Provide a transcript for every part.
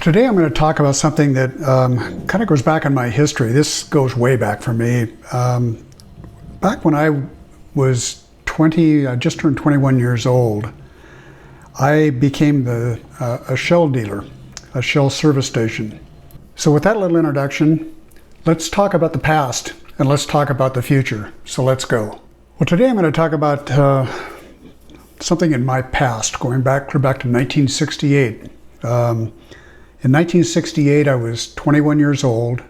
Today I'm going to talk about something that kind of goes back in my history. This goes way back for me. Back when I was 20, I just turned 21 years old, I became a Shell dealer, a Shell service station. So with that little introduction, let's talk about the past and let's talk about the future. So let's go. Well, today I'm going to talk about something in my past, going back to 1968. In 1968, I was 21 years old,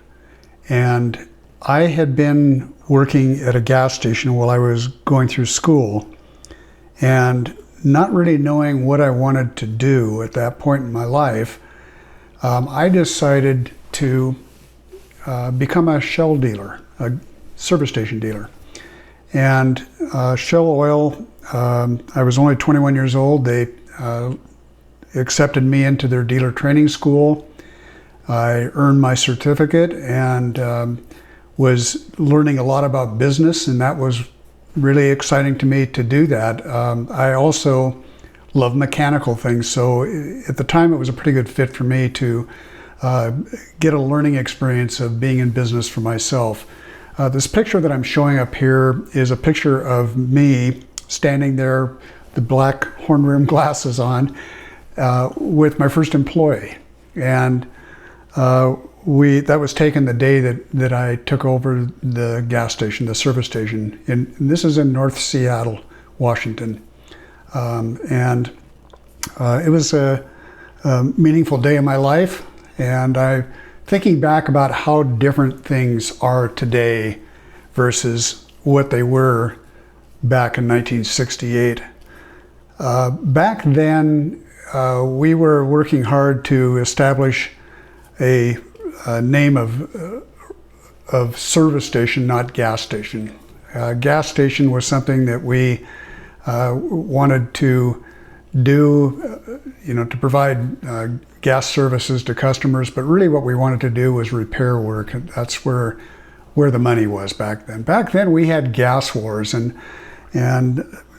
and I had been working at a gas station while I was going through school, and not really knowing what I wanted to do at that point in my life, I decided to become a Shell dealer, a service station dealer. And Shell Oil, I was only 21 years old. They accepted me into their dealer training school. I earned my certificate and was learning a lot about business, and that was really exciting to me to do that. I also love mechanical things, so at the time it was a pretty good fit for me to get a learning experience of being in business for myself. This picture that I'm showing up here is a picture of me standing there, the black horn-rimmed glasses on, with my first employee, and that was taken the day that I took over the gas station, the service station, and this is in North Seattle, Washington, and it was a meaningful day in my life, and I'm thinking back about how different things are today versus what they were back in 1968. Back then, we were working hard to establish a name of service station, not gas station. Gas station was something that we wanted to do, to provide gas services to customers, but really what we wanted to do was repair work. That's where the money was back then. Back then we had gas wars, and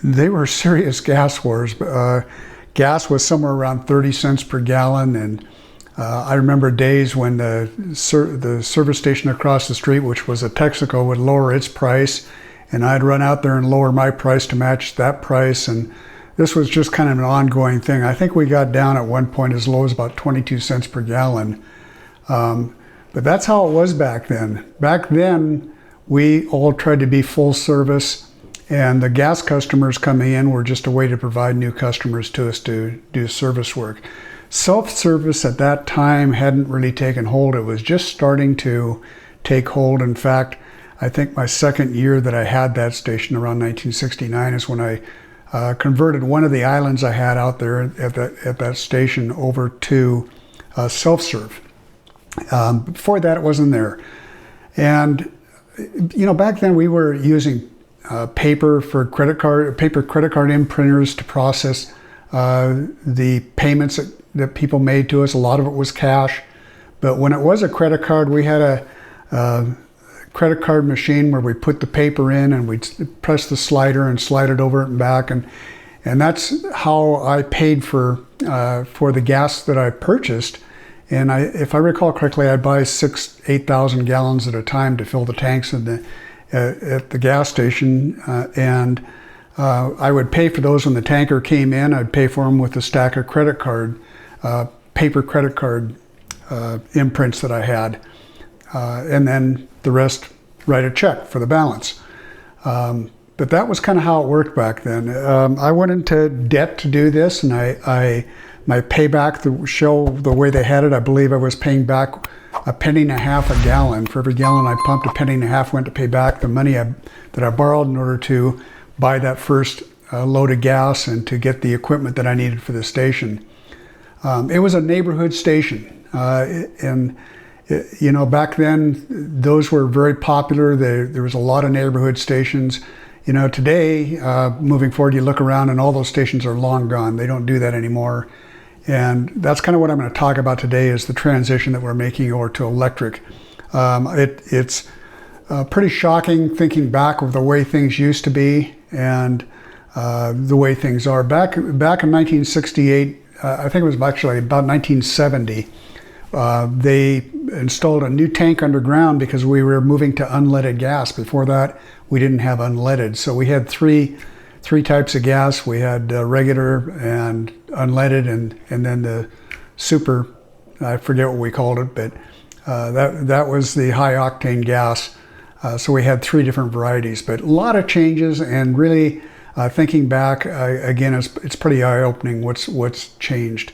they were serious gas wars. Gas was somewhere around 30 cents per gallon, and I remember days when the service station across the street, which was a Texaco, would lower its price, and I'd run out there and lower my price to match that price, and this was just kind of an ongoing thing. I think we got down at one point as low as about 22 cents per gallon, but that's how it was back then. Back then, we all tried to be full service, and the gas customers coming in were just a way to provide new customers to us to do service work. Self-service at that time hadn't really taken hold. It was just starting to take hold. In fact, I think my second year that I had that station, around 1969, is when I converted one of the islands I had out there at that station over to self-serve. Before that, it wasn't there. And, back then we were using paper credit card imprinters to process the payments that people made to us. A lot of it was cash, but when it was a credit card, we had a credit card machine where we put the paper in and we'd press the slider and slide it over and back, and that's how I paid for the gas that I purchased. And if I recall correctly, I'd buy 8,000 gallons at a time to fill the tanks at the gas station, and I would pay for those when the tanker came in. I'd pay for them with a stack of paper credit card imprints that I had, and then the rest write a check for the balance. But that was kind of how it worked back then. I went into debt to do this, and my payback, the Shell, the way they had it, I believe I was paying back $0.015 a gallon. For every gallon I pumped, $0.015 went to pay back the money that I borrowed in order to buy that first load of gas and to get the equipment that I needed for the station. It was a neighborhood station, and back then those were very popular. There was a lot of neighborhood stations. Today, moving forward, you look around and all those stations are long gone. They don't do that anymore. And that's kind of what I'm going to talk about today, is the transition that we're making over to electric. It's pretty shocking thinking back of the way things used to be and the way things are. Back in 1968, I think it was actually about 1970, They installed a new tank underground because we were moving to unleaded gas. Before that, we didn't have unleaded. So we had three types of gas. We had regular and unleaded, and then the super, I forget what we called it, but that was the high octane gas. So we had three different varieties, but a lot of changes, and really thinking back, again, it's pretty eye-opening what's changed.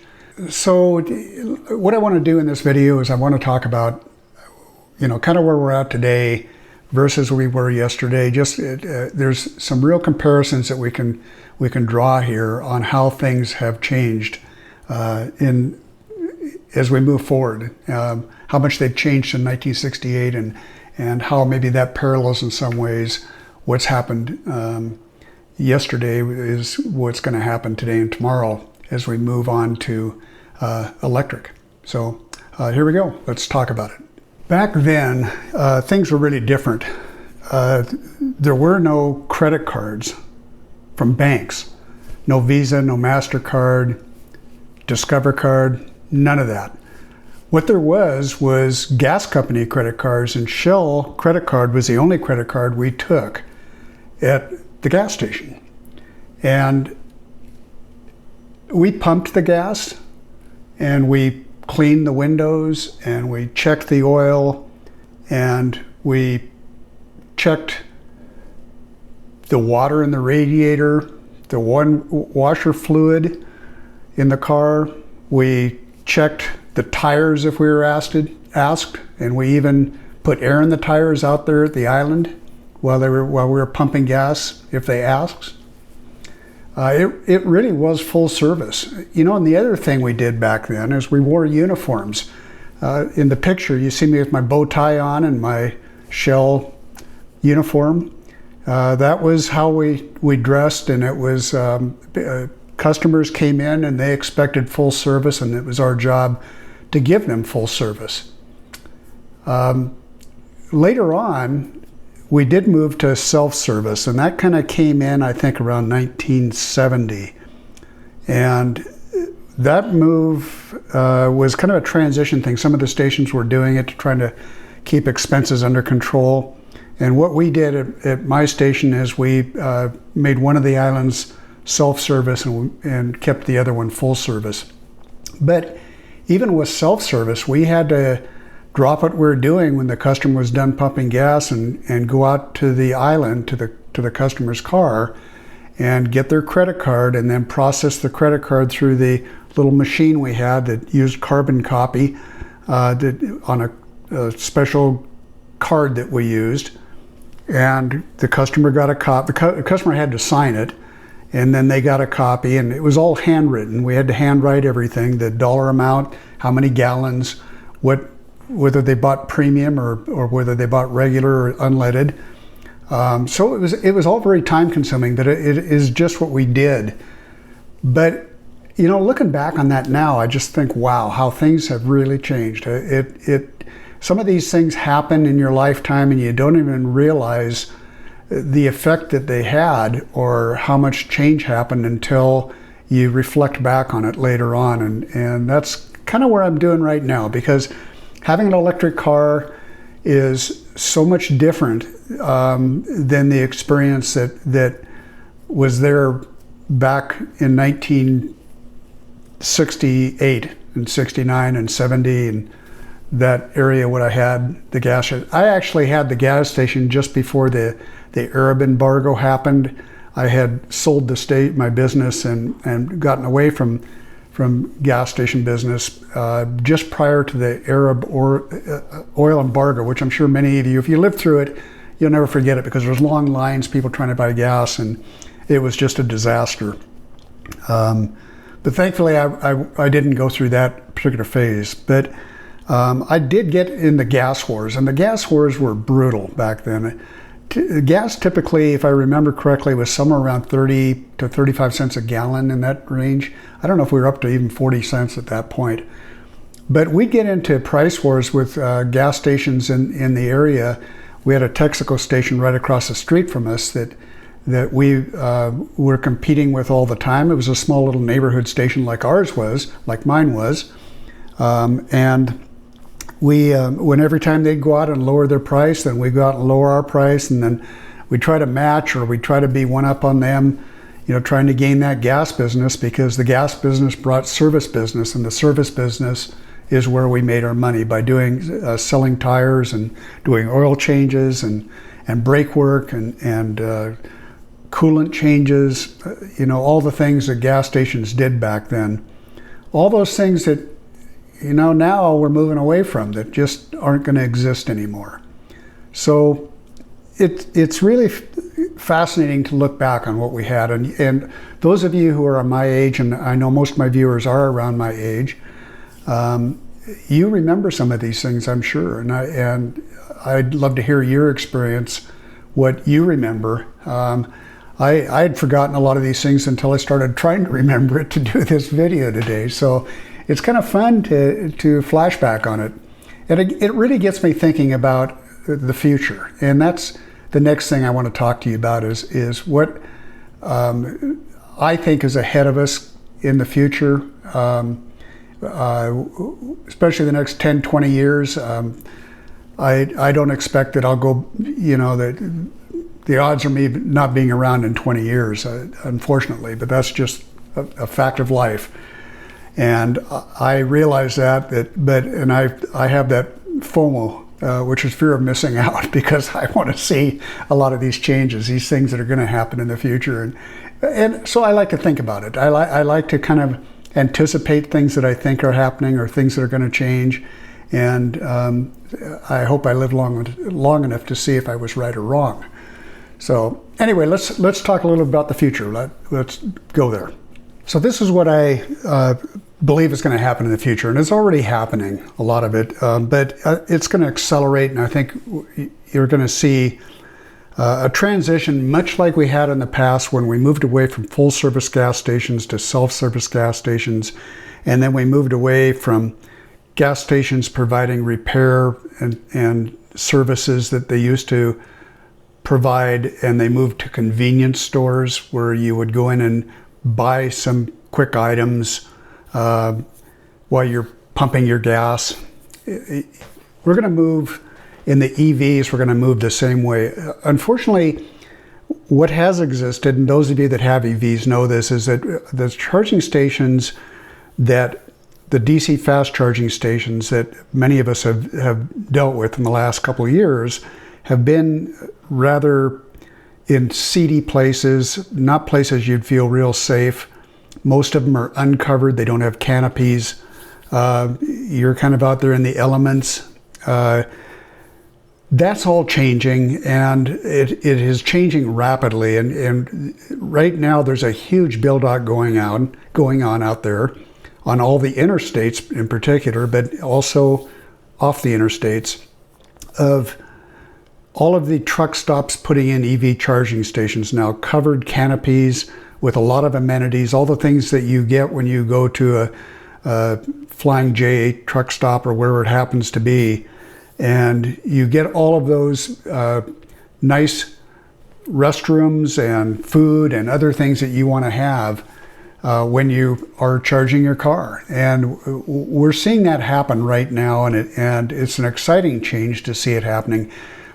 So what I want to do in this video is I want to talk about, kind of where we're at today versus where we were yesterday. Just there's some real comparisons that we can draw here on how things have changed as we move forward. How much they've changed in 1968, and how maybe that parallels in some ways what's happened yesterday is what's going to happen today and tomorrow as we move on to electric. So here we go. Let's talk about it. Back then, things were really different. There were no credit cards from banks. No Visa, no MasterCard, Discover Card, none of that. What there was gas company credit cards, and Shell credit card was the only credit card we took at the gas station. And we pumped the gas, and we cleaned the windows, and we checked the oil, and we checked the water in the radiator, the washer fluid in the car. We checked the tires if we were asked, and we even put air in the tires out there at the island while we were pumping gas if they asked. It really was full service. And the other thing we did back then is we wore uniforms. In the picture, you see me with my bow tie on and my Shell uniform. That was how we dressed, and it was customers came in and they expected full service, and it was our job to give them full service. Later on, we did move to self-service, and that kind of came in, I think, around 1970. And that move was kind of a transition thing. Some of the stations were doing it to try to keep expenses under control. And what we did at my station is we made one of the islands self-service and kept the other one full service. But even with self-service, we had to drop what we were doing when the customer was done pumping gas and go out to the island, to the customer's car, and get their credit card, and then process the credit card through the little machine we had that used carbon copy on a special card that we used. And the customer got a copy. The customer had to sign it, and then they got a copy, and it was all handwritten. We had to handwrite everything, the dollar amount, how many gallons, whether they bought premium or whether they bought regular or unleaded. So it was all very time consuming, but it is just what we did. But looking back on that now, I just think, wow, how things have really changed. Some of these things happen in your lifetime and you don't even realize the effect that they had or how much change happened until you reflect back on it later on. And that's kind of where I'm doing right now, because having an electric car is so much different than the experience that was there back in 1968 and 69 and 70 and that area when I had the gas. I actually had the gas station just before the Arab embargo happened. I had sold my business and gotten away from gas station business just prior to the Arab oil embargo, which I'm sure many of you, if you lived through it, you'll never forget it, because there's long lines, people trying to buy gas, and it was just a disaster. But thankfully, I didn't go through that particular phase. But I did get in the gas wars, and the gas wars were brutal back then. Gas typically, if I remember correctly, was somewhere around 30 to 35 cents a gallon, in that range. I don't know if we were up to even 40 cents at that point. But we'd get into price wars with gas stations in the area. We had a Texaco station right across the street from us that we were competing with all the time. It was a small little neighborhood station like ours was, like mine was. And when every time they'd go out and lower their price, then we go out and lower our price, and then we try to match, or we try to be one up on them, trying to gain that gas business, because the gas business brought service business, and the service business is where we made our money by doing selling tires and doing oil changes and brake work and coolant changes, all the things that gas stations did back then. All those things that, now we're moving away from, that just aren't going to exist anymore. So it's really fascinating to look back on what we had. And those of you who are my age, and I know most of my viewers are around my age, you remember some of these things, I'm sure. And I'd love to hear your experience, what you remember. I had forgotten a lot of these things until I started trying to remember it to do this video today. So it's kind of fun to flash back on it. And it really gets me thinking about the future. And that's the next thing I want to talk to you about is what I think is ahead of us in the future, especially the next 10, 20 years. I don't expect that I'll go, the odds are me not being around in 20 years, unfortunately, but that's just a fact of life. And I realize that I have that FOMO, which is fear of missing out, because I want to see a lot of these changes, these things that are going to happen in the future. And so I like to think about it. I like to kind of anticipate things that I think are happening or things that are going to change. And I hope I live long enough to see if I was right or wrong. So anyway, let's talk a little about the future. Let's go there. So this is what I believe is going to happen in the future, and it's already happening, a lot of it, but it's going to accelerate, and I think you're going to see a transition much like we had in the past when we moved away from full-service gas stations to self-service gas stations, and then we moved away from gas stations providing repair and services that they used to provide, and they moved to convenience stores where you would go in and buy some quick items while you're pumping your gas. We're going to move in the EVs, we're going to move the same way. Unfortunately, what has existed, and those of you that have EVs know this, is that the charging stations, that the DC fast charging stations that many of us have dealt with in the last couple of years have been rather in seedy places, not places you'd feel real safe. Most of them are uncovered. They don't have canopies. You're kind of out there in the elements. That's all changing, and it is changing rapidly. And right now there's a huge build-out going on out there on all the interstates in particular, but also off the interstates, of all of the truck stops putting in EV charging stations now, covered canopies with a lot of amenities, all the things that you get when you go to a Flying J truck stop or wherever it happens to be. And you get all of those nice restrooms and food and other things that you want to have when you are charging your car. And we're seeing that happen right now, and it's an exciting change to see it happening.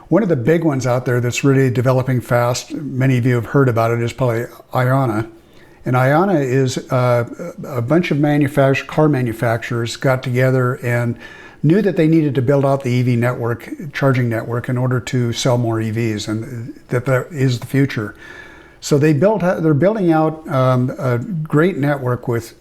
One of the big ones out there that's really developing fast, many of you have heard about it, is probably Iona. And Iona is a bunch of car manufacturers got together and knew that they needed to build out the EV network, charging network, in order to sell more EVs, and that is the future. So they're building out a great network with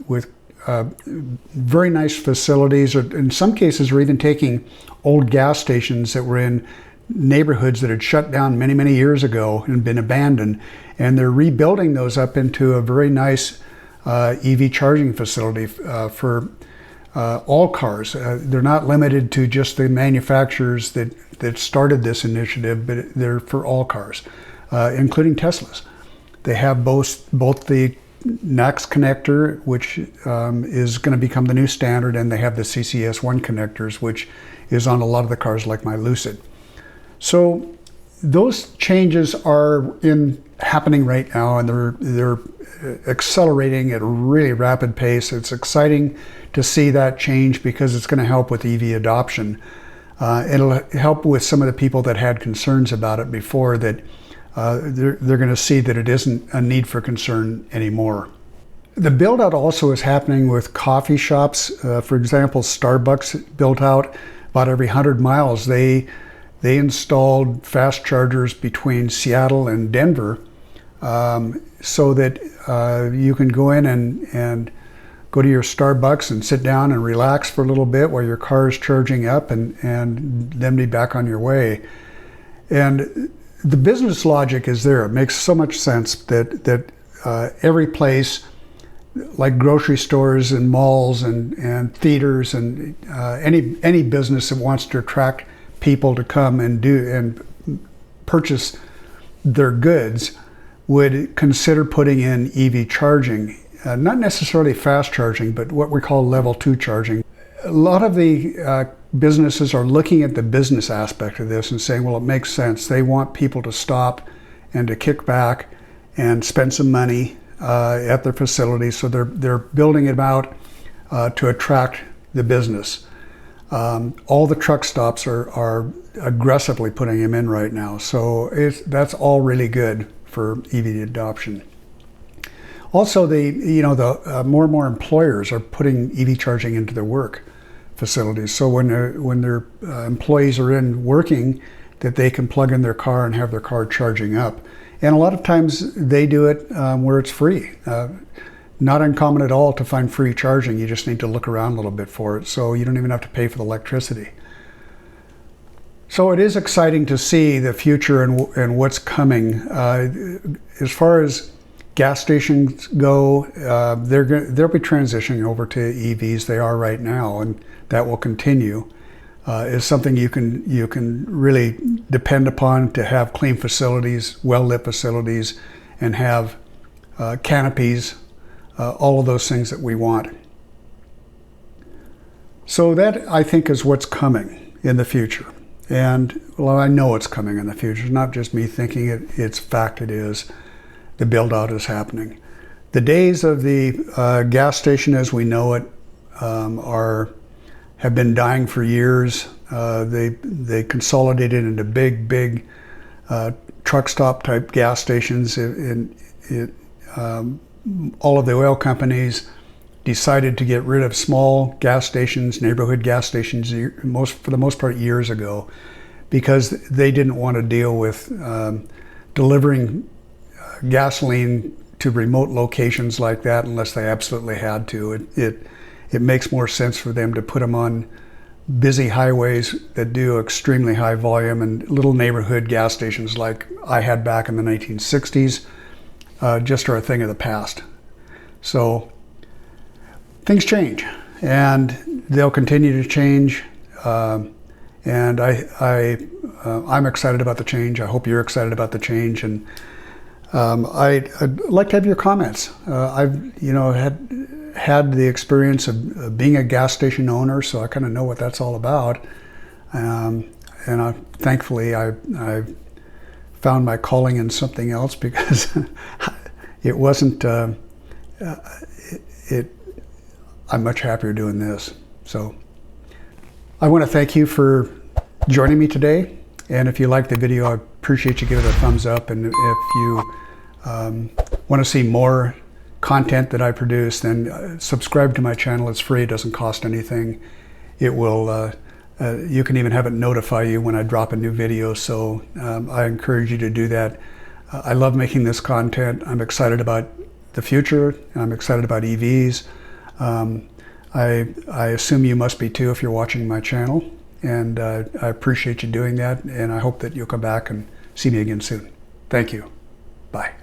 very nice facilities, or in some cases are even taking old gas stations that were in neighborhoods that had shut down many, many years ago and been abandoned, and they're rebuilding those up into a very nice EV charging facility for all cars. They're not limited to just the manufacturers that started this initiative, but they're for all cars, including Teslas. They have both the NACS connector, which is going to become the new standard, and they have the CCS1 connectors, which is on a lot of the cars like my Lucid. So those changes are happening right now, and they're accelerating at a really rapid pace. It's exciting to see that change because it's going to help with EV adoption. It'll help with some of the people that had concerns about it before, that they're going to see that it isn't a need for concern anymore. The build out also is happening with coffee shops. For example, Starbucks built out about every 100 miles. They installed fast chargers between Seattle and Denver, so that you can go in and go to your Starbucks and sit down and relax for a little bit while your car is charging up, and then be back on your way. And the business logic is there. It makes so much sense that every place, like grocery stores and malls and theaters and any business that wants to attract people to come and purchase their goods, would consider putting in EV charging. Not necessarily fast charging, but what we call level 2 charging. A lot of the businesses are looking at the business aspect of this and saying, well, it makes sense. They want people to stop and to kick back and spend some money at their facilities, so they're building it out to attract the business. All the truck stops are aggressively putting them in right now, so that's all really good for EV adoption. Also, the more and more employers are putting EV charging into their work facilities. So when their employees are in working, that they can plug in their car and have their car charging up. And a lot of times they do it where it's free. Not uncommon at all to find free charging. You just need to look around a little bit for it, so you don't even have to pay for the electricity. So it is exciting to see the future and what's coming. As far as gas stations go, they'll be transitioning over to EVs. They are right now, and that will continue. Is something you can really depend upon to have clean facilities, well-lit facilities, and have canopies, all of those things that we want. So that, I think, is what's coming in the future. And well, I know it's coming in the future. It's not just me thinking it, it's fact it is. The build out is happening. The days of the gas station as we know it have been dying for years. They consolidated into big truck stop type gas stations. All of the oil companies decided to get rid of small gas stations, neighborhood gas stations, for the most part years ago, because they didn't want to deal with delivering gasoline to remote locations like that unless they absolutely had to. It makes more sense for them to put them on busy highways that do extremely high volume, and little neighborhood gas stations like I had back in the 1960s just are a thing of the past. So things change, and they'll continue to change, and I'm excited about the change. I hope you're excited about the change, and I'd like to have your comments. I've had the experience of being a gas station owner, so I kind of know what that's all about, and thankfully I found my calling in something else, because it wasn't I'm much happier doing this. So I want to thank you for joining me today, and if you like the video, I appreciate you giving it a thumbs up, and if you want to see more content that I produce, then subscribe to my channel. It's free, it doesn't cost anything. It will you can even have it notify you when I drop a new video, so I encourage you to do that. I love making this content. I'm excited about the future, and I'm excited about EVs. I assume you must be too if you're watching my channel, and I appreciate you doing that, and I hope that you'll come back and see me again soon. Thank you. Bye.